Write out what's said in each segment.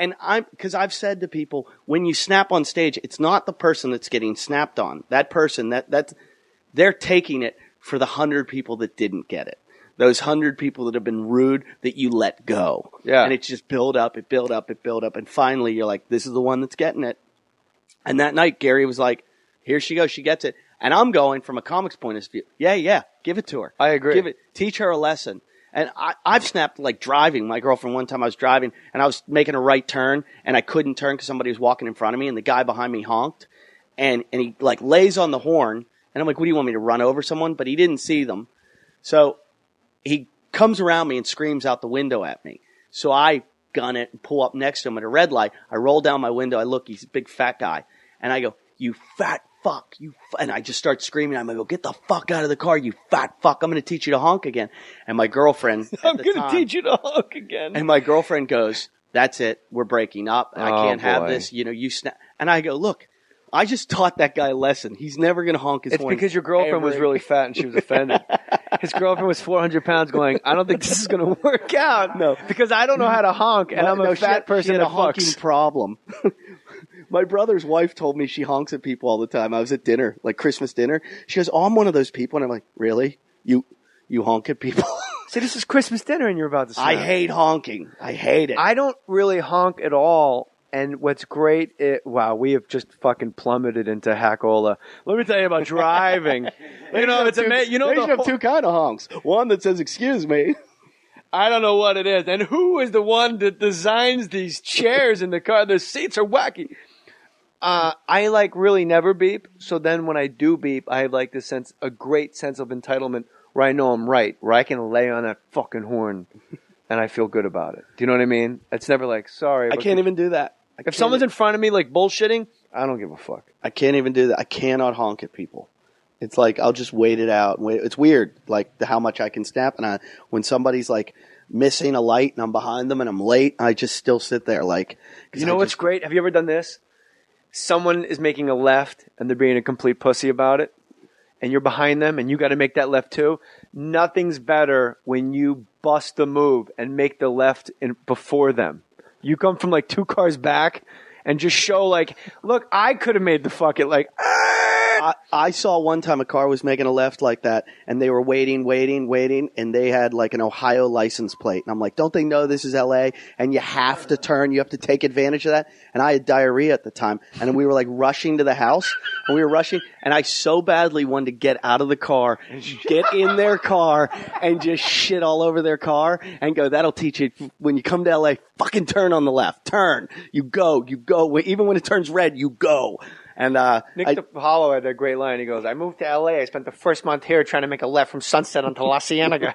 And because I've said to people, when you snap on stage, it's not the person that's getting snapped on. That person, they're taking it for the 100 people that didn't get it. Those 100 people that have been rude that you let go. Yeah. And it's just build up, it build up, it build up. And finally you're like, this is the one that's getting it. And that night, Gary was like, here she goes, she gets it. And I'm going from a comics point of view. Yeah, give it to her. I agree. Teach her a lesson. And I've snapped like driving. My girlfriend, one time I was driving and I was making a right turn and I couldn't turn because somebody was walking in front of me and the guy behind me honked and he like lays on the horn and I'm like, what do you want me to run over someone? But he didn't see them. So he comes around me and screams out the window at me. So I gun it and pull up next to him at a red light. I roll down my window. I look, he's a big fat guy. And I go, you fat fuck, and I just start screaming. I'm going to go, get the fuck out of the car, you fat fuck. I'm going to teach you to honk again. And my girlfriend, I'm going to teach you to honk again. And my girlfriend goes, that's it. We're breaking up. I can't have this. You know, you snap. And I go, look, I just taught that guy a lesson. He's never going to honk his horn. It's because your girlfriend was really fat and she was offended. His girlfriend was 400 pounds going, I don't think this is going to work out. No. Because I don't know how to honk and I'm a fat person that a honking fucks. problem. My brother's wife told me she honks at people all the time. I was at dinner, like Christmas dinner. She goes, oh, I'm one of those people. And I'm like, really? You honk at people? See, this is Christmas dinner and you're about to snap. I hate honking. I hate it. I don't really honk at all. And what's great, wow, we have just fucking plummeted into hackola. Let me tell you about driving. You know, it's amazing. You know, they should have two kind of honks. One that says, excuse me. I don't know what it is. And who is the one that designs these chairs in the car? The seats are wacky. I like really never beep. So then when I do beep, I have like this a great sense of entitlement where I know I'm right, where I can lay on that fucking horn and I feel good about it. Do you know what I mean? It's never like, sorry. I can't even do that. If someone's in front of me like bullshitting, I don't give a fuck. I can't even do that. I cannot honk at people. It's like, I'll just wait it out. It's weird, like how much I can snap. And when somebody's like missing a light and I'm behind them and I'm late, I just still sit there like. You know what's great? Have you ever done this? Someone is making a left and they're being a complete pussy about it. And you're behind them and you got to make that left too. Nothing's better when you bust the move and make the left before them. You come from like 2 cars back and just show like, look, I could have made the fuck it like, I saw one time a car was making a left like that, and they were waiting, and they had like an Ohio license plate. And I'm like, don't they know this is L.A.? And you have to turn. You have to take advantage of that. And I had diarrhea at the time, and we were like rushing to the house, and we were rushing, and I so badly wanted to get out of the car, get in their car, and just shit all over their car, and go, that'll teach you when you come to L.A., fucking turn on the left. Turn. You go. Even when it turns red, you go. And Nick DiPaolo had a great line. He goes, I moved to L.A. I spent the first month here trying to make a left from Sunset onto La Cienega.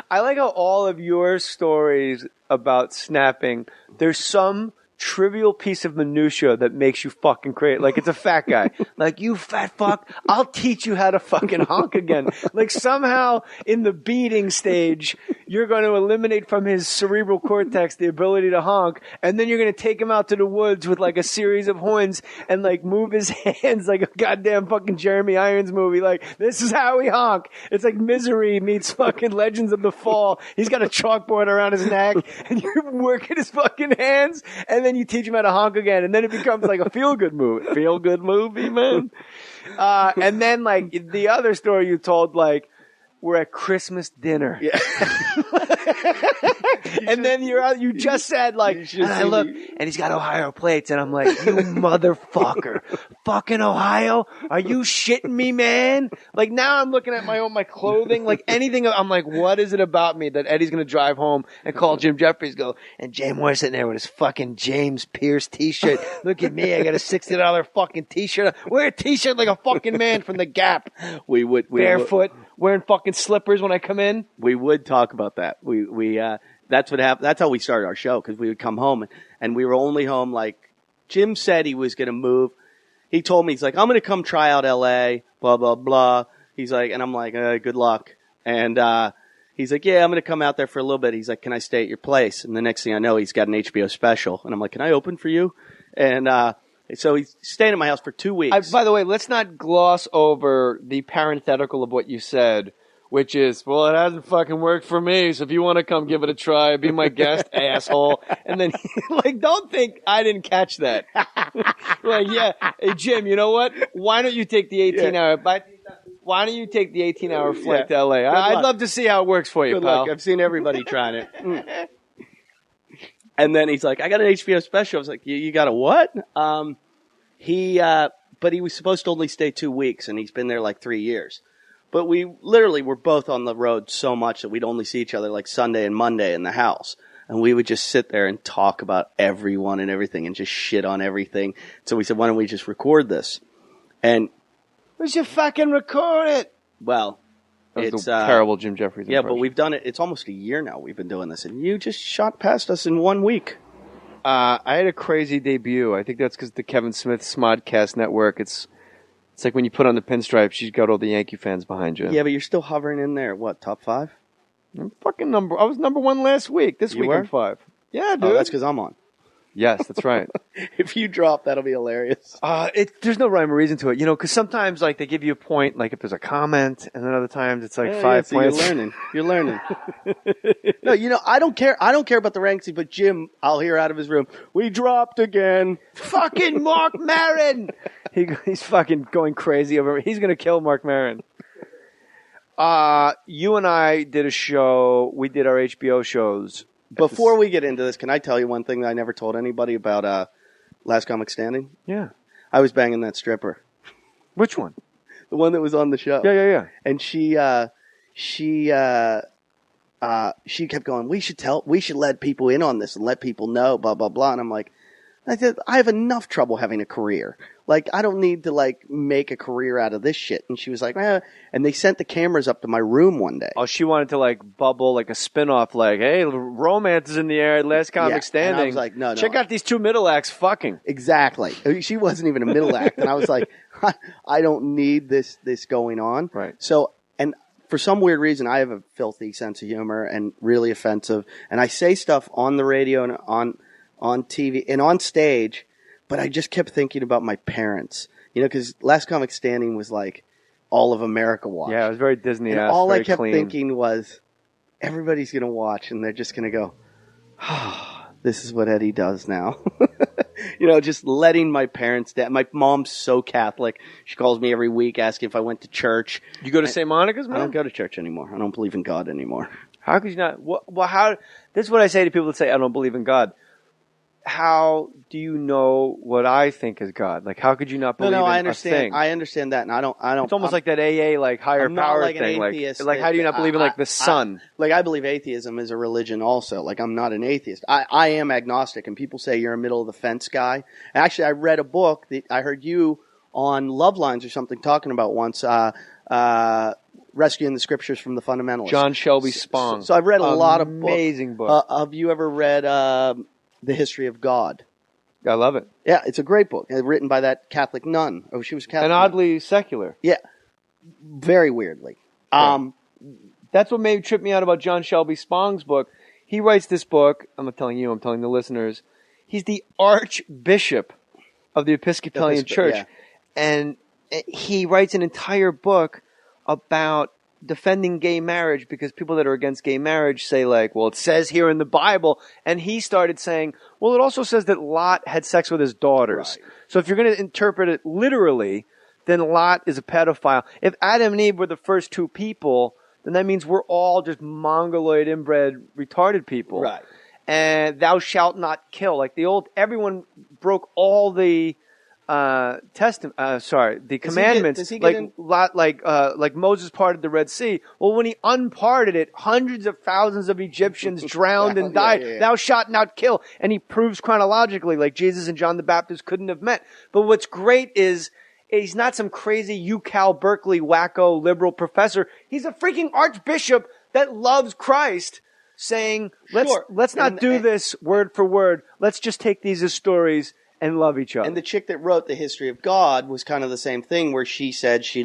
I like how all of your stories about snapping, there's some trivial piece of minutia that makes you fucking crazy. Like it's a fat guy. Like, you fat fuck, I'll teach you how to fucking honk again. Like somehow in the beating stage, you're going to eliminate from his cerebral cortex the ability to honk, and then you're going to take him out to the woods with like a series of horns and like move his hands like a goddamn fucking Jeremy Irons movie. Like, this is how we honk. It's like Misery meets fucking Legends of the Fall. He's got a chalkboard around his neck and you're working his fucking hands, and then you teach him how to honk again, and then it becomes like a feel-good movie. Feel-good movie, man. And then like the other story you told, like, we're at Christmas dinner. Yeah. And then you just said like, and I look, and he's got Ohio plates, and I'm like, you motherfucker. Fucking Ohio? Are you shitting me, man? Like, now I'm looking at my clothing, like anything. I'm like, what is it about me that Eddie's going to drive home and call Jim Jeffries, go, and Jay Moore's sitting there with his fucking James Pierce t-shirt. Look at me. I got a $60 fucking t-shirt. Wear a t-shirt like a fucking man from the Gap. We would. Barefoot, wearing fucking slippers when I come in. We would talk about that. That's what happened. That's how we started our show, because we would come home and we were only home, like, Jim said he was going to move. He told me, he's like, I'm going to come try out LA, blah, blah, blah. He's like, and I'm like, good luck. And, he's like, yeah, I'm going to come out there for a little bit. He's like, can I stay at your place? And the next thing I know, he's got an HBO special. And I'm like, can I open for you? And, so he's staying at my house for 2 weeks. By the way, let's not gloss over the parenthetical of what you said, which is, well, it hasn't fucking worked for me, so if you want to come give it a try, be my guest, asshole. And then, like, don't think I didn't catch that. Like, yeah, hey, Jim, you know what? Why don't you take the 18-hour, why don't you take the 18-hour flight to L.A.? I'd love to see how it works for you, Good pal. luck. I've seen everybody trying it. And then he's like, I got an HBO special. I was like, you got a what? But he was supposed to only stay 2 weeks, and he's been there like 3 years. But we literally were both on the road so much that we'd only see each other like Sunday and Monday in the house. And we would just sit there and talk about everyone and everything and just shit on everything. So we said, why don't we just record this? And we should fucking record it. Well, it's a terrible Jim Jeffries impression. Yeah, but we've done it. It's almost a year now we've been doing this. And you just shot past us in 1 week. I had a crazy debut. I think that's because the Kevin Smith Smodcast Network, it's like when you put on the pinstripes, you got all the Yankee fans behind you. Yeah, but you're still hovering in there. What, top 5? I was number 1 last week. This week I'm 5. Yeah, dude. Oh, that's because I'm on. Yes, that's right. If you drop, that'll be hilarious. There's no rhyme or reason to it, because sometimes like they give you a point, like if there's a comment, and then other times it's like 5 so points. You're learning. No, I don't care. I don't care about the ranks, but Jim, I'll hear out of his room, we dropped again. Fucking Mark Maron. He's fucking going crazy over. He's gonna kill Mark Maron. You and I did a show. We did our HBO shows. Before we get into this, can I tell you one thing that I never told anybody about Last Comic Standing? Yeah. I was banging that stripper. Which one? The one that was on the show. Yeah. And she kept going, we should let people in on this and let people know, blah, blah, blah. And I'm like, I said, I have enough trouble having a career. Like, I don't need to, like, make a career out of this shit. And she was like, and they sent the cameras up to my room one day. Oh, she wanted to, like, bubble, like, a spin-off, like, hey, romance is in the air, Last Comic Standing. And I was like, no. Check out these 2 middle acts fucking. Exactly. She wasn't even a middle act. And I was like, I don't need this going on. Right. So, and for some weird reason, I have a filthy sense of humor and really offensive. And I say stuff on the radio and on TV and on stage, but I just kept thinking about my parents, because Last Comic Standing was like all of America watched. Yeah, it was very Disney-esque, and all I kept clean. thinking was, everybody's going to watch and they're just going to go, this is what Eddie does now. Just letting my parents down. My mom's so Catholic. She calls me every week asking if I went to church. You go to St. Monica's, man? I don't go to church anymore. I don't believe in God anymore. How could you not? Well, how? This is what I say to people that say, I don't believe in God. How do you know what I think is God? Like, how could you not believe in I understand. a thing? I understand that, and I don't. It's almost like that AA, like higher power like thing. An atheist like how do you not believe in like the sun? I believe atheism is a religion also. Like, I'm not an atheist. I am agnostic, and people say you're a middle of the fence guy. Actually, I read a book that I heard you on Love Lines or something talking about once. Rescuing the Scriptures from the Fundamentalists. John Shelby Spong. So I've read a lot of books. Amazing book. Have you ever read The History of God? I love it. Yeah, it's a great book. Written by that Catholic nun. Oh, she was Catholic. And oddly secular. Yeah. Very weirdly. Yeah. That's what made trip me out about John Shelby Spong's book. He writes this book. I'm not telling you, I'm telling the listeners. He's the Archbishop of the Episcopalian Church. Yeah. And he writes an entire book about defending gay marriage because people that are against gay marriage say like, well, it says here in the Bible. And he started saying, well, it also says that Lot had sex with his daughters. Right. So if you're going to interpret it literally, then Lot is a pedophile. If Adam and Eve were the first 2 people, then that means we're all just mongoloid, inbred, retarded people. Right. And thou shalt not kill. Like everyone broke all the the commandments, like Moses parted the Red Sea. Well, when he unparted it, hundreds of thousands of Egyptians drowned and died. Yeah. Thou shalt not kill. And he proves chronologically, like Jesus and John the Baptist couldn't have met. But what's great is he's not some crazy UCal Berkeley wacko liberal professor. He's a freaking archbishop that loves Christ, saying, let's not do this word for word. Let's just take these as stories and love each other. And the chick that wrote The History of God was kind of the same thing, where she said she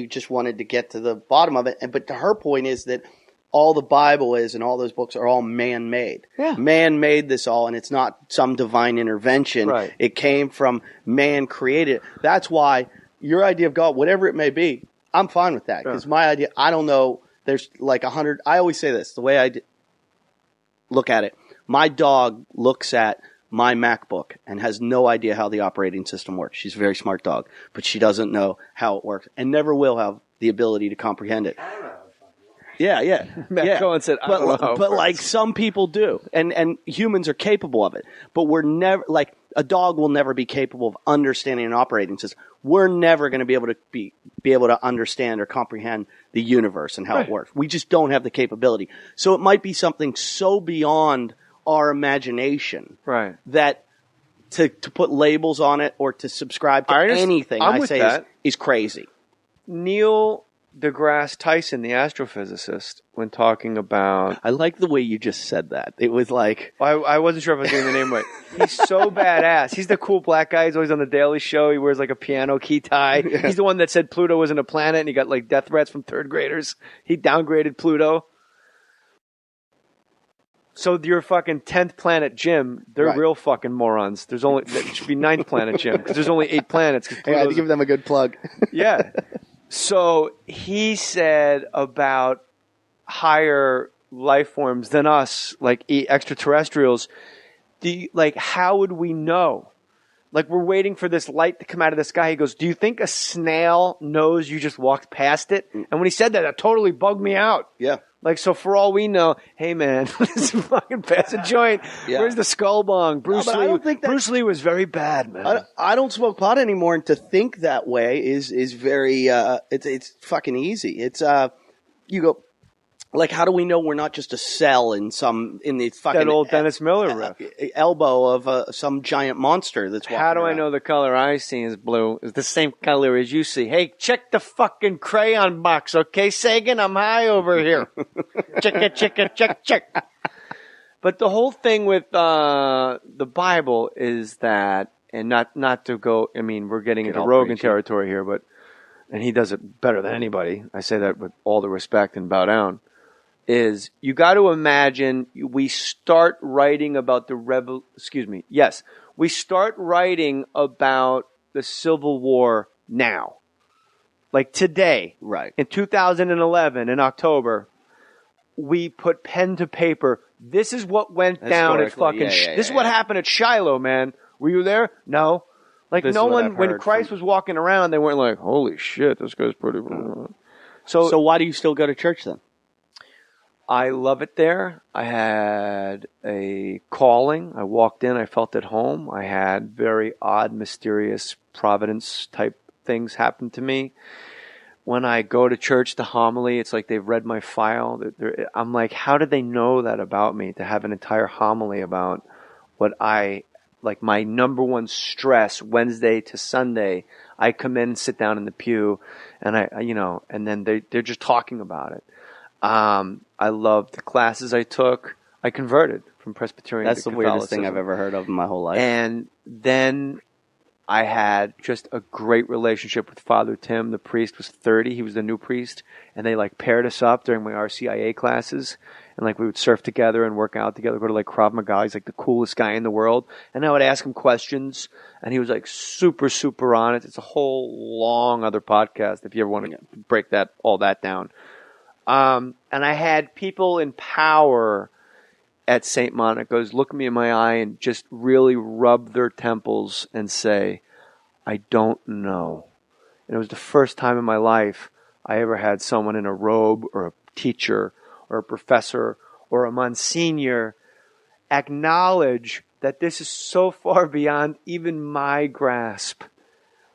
just wanted to get to the bottom of it. But to her point is that all the Bible is and all those books are all man-made. Yeah. Man made this all, and it's not some divine intervention. Right. It came from man created it. That's why your idea of God, whatever it may be, I'm fine with that because my idea, I don't know, there's like 100, I always say this, the way I look at it, my dog looks at my MacBook and has no idea how the operating system works. She's a very smart dog, but she doesn't know how it works and never will have the ability to comprehend it. Yeah. Matt Cohen said, I don't know how it but works. like some people do, and humans are capable of it. But we're never like a dog will never be capable of understanding an operating system. We're never going to be able to understand or comprehend the universe and how it works. We just don't have the capability. So it might be something so beyond our imagination, that to put labels on it or to subscribe to anything I say is crazy. Neil deGrasse Tyson, the astrophysicist, when talking about... I like the way you just said that. It was like... I wasn't sure if I was getting the name right. He's so badass. He's the cool black guy. He's always on the Daily Show. He wears like a piano key tie. Yeah. He's the one that said Pluto wasn't a planet and he got like death threats from third graders. He downgraded Pluto. So your fucking 10th planet, Jim, they're real fucking morons. There's only... It should be 9th planet, Jim, because there's only 8 planets. Hey, I had to give them a good plug. Yeah. So he said about higher life forms than us, like extraterrestrials, how would we know? Like, we're waiting for this light to come out of the sky. He goes, do you think a snail knows you just walked past it? And when he said that, it totally bugged me out. Yeah. Like, so for all we know, hey, man, let's fucking pass a joint. Yeah. Where's the skull bong? Bruce Lee was very bad, man. I don't smoke pot anymore, and to think that way is very, it's fucking easy. It's, you go, like, how do we know we're not just a cell in the fucking... That old Dennis Miller riff. Elbow of some giant monster that's walking How do around. I know the color I see is blue is the same color as you see? Hey, check the fucking crayon box, okay, Sagan? I'm high over here. check. But the whole thing with the Bible is that, and not to go, I mean, we're getting into Rogan territory here, but, and he does it better than anybody. I say that with all the respect and bow down. Is you got to imagine we start writing about we start writing about the Civil War now. Like today. Right. In 2011, in October, we put pen to paper. This is what went down at fucking... This is what happened at Shiloh, man. Were you there? No. Like no one, when Christ was walking around, they weren't like, holy shit, this guy's pretty... So why do you still go to church then? I love it there. I had a calling. I walked in. I felt at home. I had very odd, mysterious providence type things happen to me. When I go to church, the homily, it's like they've read my file. I'm like, how did they know that about me, to have an entire homily about what like my number one stress Wednesday to Sunday. I come in and sit down in the pew and and then they're just talking about it. I loved the classes I took. I converted from Presbyterian to Catholicism. That's the weirdest thing I've ever heard of in my whole life. And then I had just a great relationship with Father Tim. The priest was 30. He was the new priest. And they paired us up during my RCIA classes. And we would surf together and work out together, go to Krav Maga. He's the coolest guy in the world. And I would ask him questions. And he was super, super on it. It's a whole long other podcast if you ever want to break all that down. And I had people in power at St. Monica's look me in my eye and just really rub their temples and say, I don't know. And it was the first time in my life I ever had someone in a robe or a teacher or a professor or a Monsignor acknowledge that this is so far beyond even my grasp.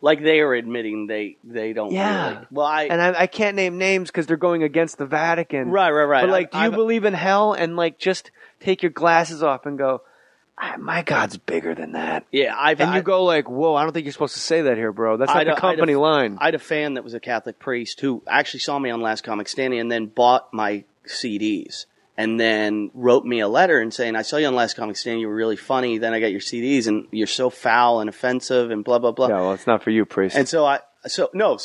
Like they are admitting they don't really. Well, I can't name names because they're going against the Vatican. Right. But do you believe in hell? And just take your glasses off and go, my God's bigger than that. Yeah, you go whoa, I don't think you're supposed to say that here, bro. That's not the company line. I had a fan that was a Catholic priest who actually saw me on Last Comic Standing and then bought my CDs. And then wrote me a letter and saying, I saw you on Last Comic Standing, you were really funny, then I got your CDs, and you're so foul and offensive and blah, blah, blah. Yeah, well, it's not for you, priest. And so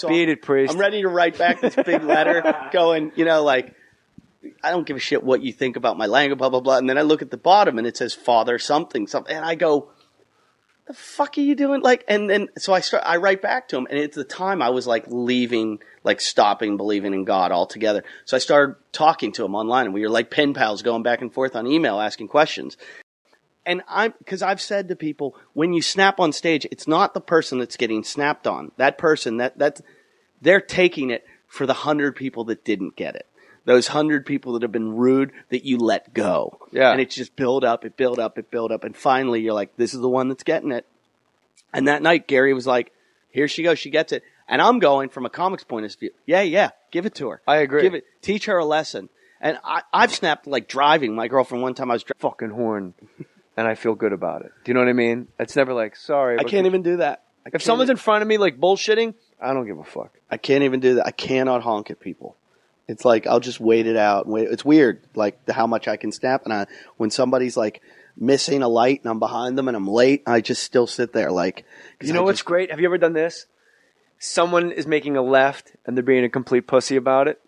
beat it, priest. I'm ready to write back this big letter going, I don't give a shit what you think about my language, blah, blah, blah. And then I look at the bottom and it says Father something. And I go, the fuck are you doing? Like, and then, so I write back to him, and at the time I was like leaving, like stopping believing in God altogether. So I started talking to him online, and we were like pen pals going back and forth on email, asking questions. And because I've said to people, when you snap on stage, it's not the person that's getting snapped on. That person, they're taking it for the 100 people that didn't get it. Those 100 people that have been rude that you let go. Yeah. And it's just build up, it build up, it build up. And finally you're like, this is the one that's getting it. And that night Gary was like, here she goes, she gets it. And I'm going from a comics point of view. Yeah, give it to her. I agree. Teach her a lesson. And I've snapped like driving. My girlfriend one time I was fucking horn. And I feel good about it. Do you know what I mean? It's never like, sorry. I can't even do that. If someone's in front of me like bullshitting, I don't give a fuck. I can't even do that. I cannot honk at people. It's like I'll just wait it out. It's weird, like how much I can snap. And when somebody's like missing a light and I'm behind them and I'm late, I just still sit there like. You know what's great? Have you ever done this? Someone is making a left and they're being a complete pussy about it,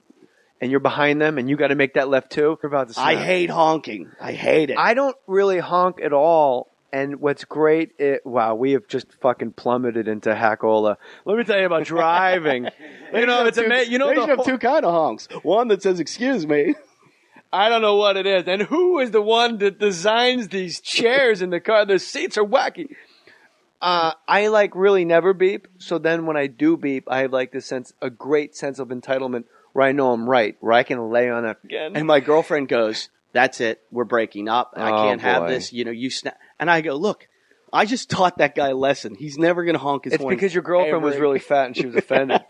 and you're behind them and you got to make that left too. You're about to snap. I hate honking. I hate it. I don't really honk at all. And what's great, wow, we have just fucking plummeted into hackola. Let me tell you about driving. It's amazing. You know, they should have two kind of honks. One that says, excuse me. I don't know what it is. And who is the one that designs these chairs in the car? The seats are wacky. I like really never beep. So then when I do beep, I have like this a great sense of entitlement where I know I'm right, where I can lay on it again. And my girlfriend goes, that's it. We're breaking up. I can't have this. You snap. And I go, look, I just taught that guy a lesson. He's never going to honk his horn. It's because your girlfriend was really fat and she was offended.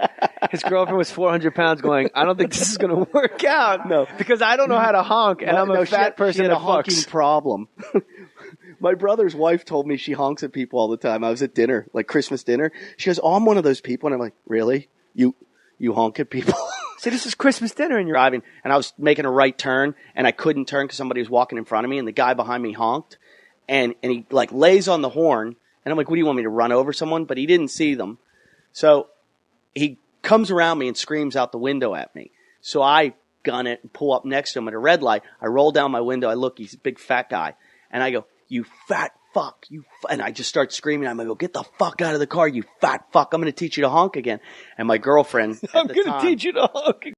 His girlfriend was 400 pounds going, I don't think this is going to work out. No. Because I don't know how to honk, and I'm a fat person she had that a honking fucks. problem. My brother's wife told me she honks at people all the time. I was at dinner, like Christmas dinner. She goes, oh, I'm one of those people. And I'm like, really? You honk at people? See, this is Christmas dinner and you're driving, and I was making a right turn, and I couldn't turn because somebody was walking in front of me, and the guy behind me honked, and he like lays on the horn, and I'm like, what do you want me to run over someone? But he didn't see them. So he comes around me and screams out the window at me. So I gun it and pull up next to him at a red light. I roll down my window. I look, he's a big fat guy. And I go, you fat fuck. And I just start screaming. I'm going to go, get the fuck out of the car, you fat fuck. I'm going to teach you to honk again. And my girlfriend I'm going to teach you to honk again.